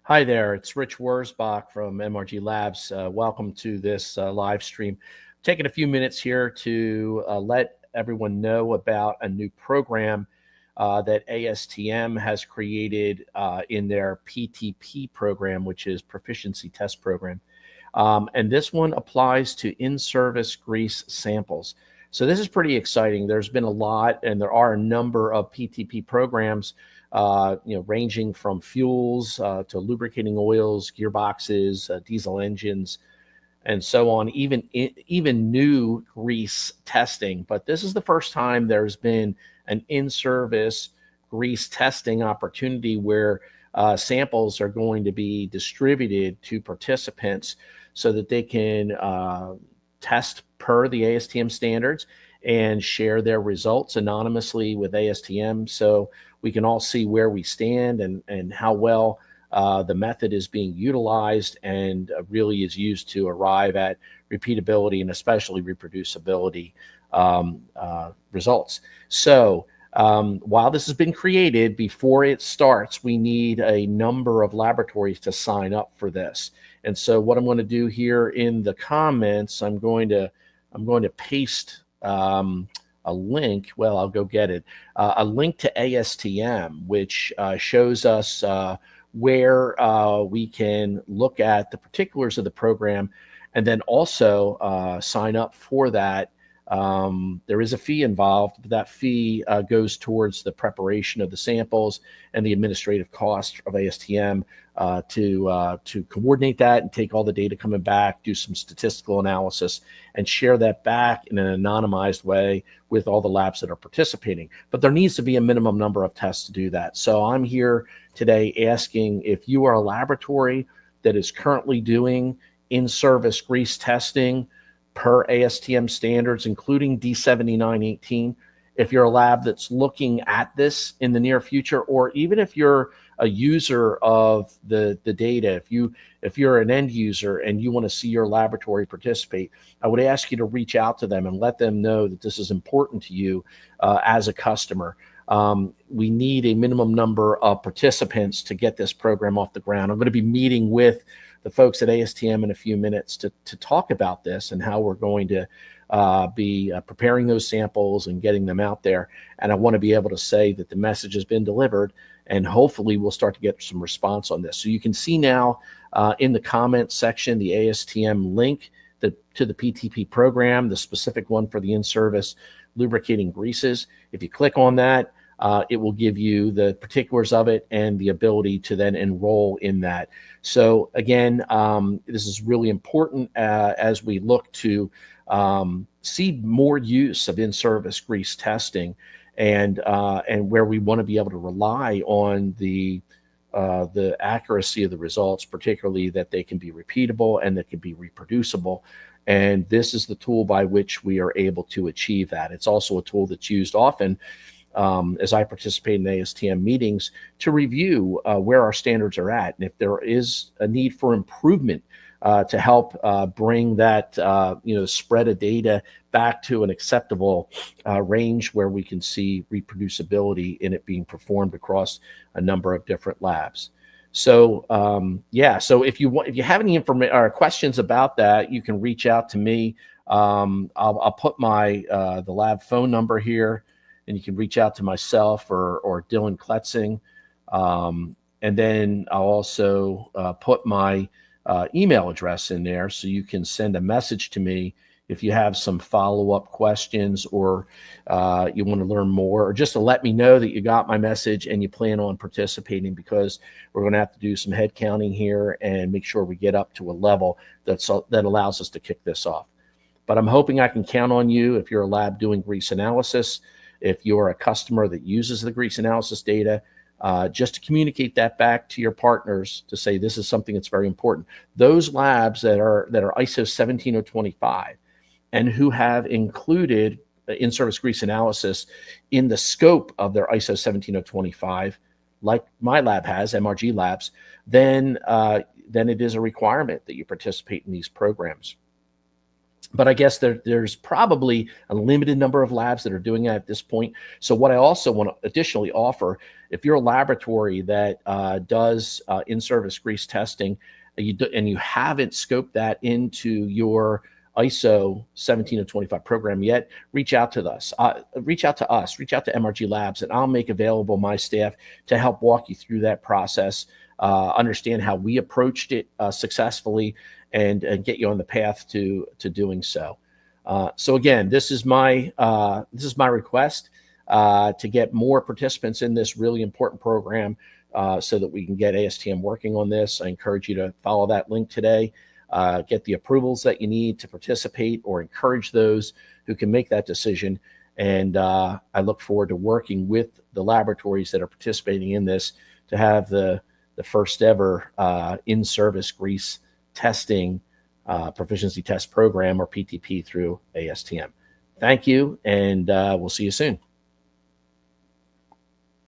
Hi there, it's Rich Wurzbach from MRG Labs. Welcome to this live stream. Taking a few minutes here to let everyone know about a new program that ASTM has created in their PTP program, which is Proficiency Test Program. And this one applies to in-service grease samples. So this is pretty exciting. There's been a lot, and there are a number of PTP programs ranging from fuels to lubricating oils, gearboxes, diesel engines, and so on, even new grease testing. But this is the first time there's been an in-service grease testing opportunity where samples are going to be distributed to participants so that they can test per the ASTM standards and share their results anonymously with ASTM, so we can all see where we stand and how well the method is being utilized and really is used to arrive at repeatability and especially reproducibility results. So while this has been created, before it starts, we need a number of laboratories to sign up for this. And so what I'm going to do here in the comments, I'm going to paste a link. Well, I'll go get it. A link to ASTM, which shows us where we can look at the particulars of the program, and then also sign up for that. There is a fee involved, but that fee goes towards the preparation of the samples and the administrative cost of ASTM to coordinate that and take all the data coming back, do some statistical analysis, and share that back in an anonymized way with all the labs that are participating. But there needs to be a minimum number of tests to do that. So I'm here today asking if you are a laboratory that is currently doing in-service grease testing per ASTM standards, including D7918. If you're a lab that's looking at this in the near future, or even if you're a user of the data, if you're an end user and you want to see your laboratory participate, I would ask you to reach out to them and let them know that this is important to you as a customer. We need a minimum number of participants to get this program off the ground. I'm going to be meeting with the folks at ASTM in a few minutes to talk about this and how we're going to be preparing those samples and getting them out there. And I want to be able to say that the message has been delivered, and hopefully we'll start to get some response on this. So you can see now in the comments section the ASTM link to the PTP program, the specific one for the in-service lubricating greases. If you click on that, it will give you the particulars of it and the ability to then enroll in that. So again, this is really important as we look to see more use of in-service grease testing, and where we want to be able to rely on the accuracy of the results, particularly that they can be repeatable and that can be reproducible. And this is the tool by which we are able to achieve that. It's also a tool that's used often as I participate in ASTM meetings to review where our standards are at, and if there is a need for improvement to help bring that spread of data back to an acceptable range where we can see reproducibility in it being performed across a number of different labs. So so if you have any information or questions about that, you can reach out to me. I'll put my the lab phone number here, and you can reach out to myself or Dylan Kletzing. And then I'll also put my email address in there, so you can send a message to me if you have some follow-up questions, or you want to learn more, or just to let me know that you got my message and you plan on participating, because we're going to have to do some head counting here and make sure we get up to a level that allows us to kick this off. But I'm hoping I can count on you if you're a lab doing grease analysis, if you're a customer that uses the grease analysis data, just to communicate that back to your partners to say this is something that's very important. Those labs that are ISO 17025 and who have included in-service grease analysis in the scope of their ISO 17025, like my lab has, MRG Labs, then it is a requirement that you participate in these programs. But I guess there's probably a limited number of labs that are doing that at this point. So what I also want to additionally offer, if you're a laboratory that does in-service grease testing, and you haven't scoped that into your ISO 17025 program yet, reach out to us. Reach out to MRG Labs, and I'll make available my staff to help walk you through that process, understand how we approached it successfully, and get you on the path to doing so. So again, this is my request to get more participants in this really important program, so that we can get ASTM working on this. I encourage you to follow that link today, get the approvals that you need to participate, or encourage those who can make that decision. And I look forward to working with the laboratories that are participating in this to have the first ever in-service grease testing proficiency test program, or PTP, through ASTM. Thank you, and we'll see you soon.